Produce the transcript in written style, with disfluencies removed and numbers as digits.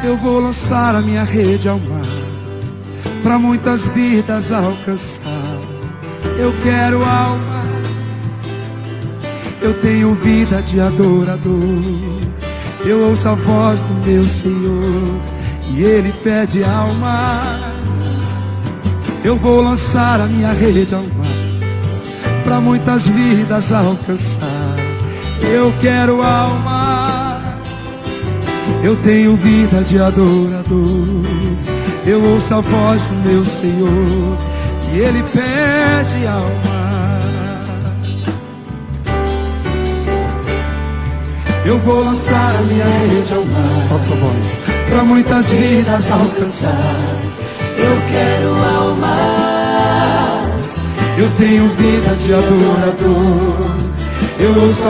Eu vou lançar a minha rede ao mar, pra muitas vidas alcançar. Eu quero alma, eu tenho vida de adorador. Eu ouço a voz do meu Senhor e Ele pede almas. Eu vou lançar a minha rede ao mar, pra muitas vidas alcançar. Eu quero almas, eu tenho vida de adorador. Eu ouço a voz do meu Senhor e Ele pede almas. Eu vou lançar a minha rede ao mar, solta sua voz, pra muitas vidas alcançar. Eu quero almas, eu tenho vida de adorador. Eu ouço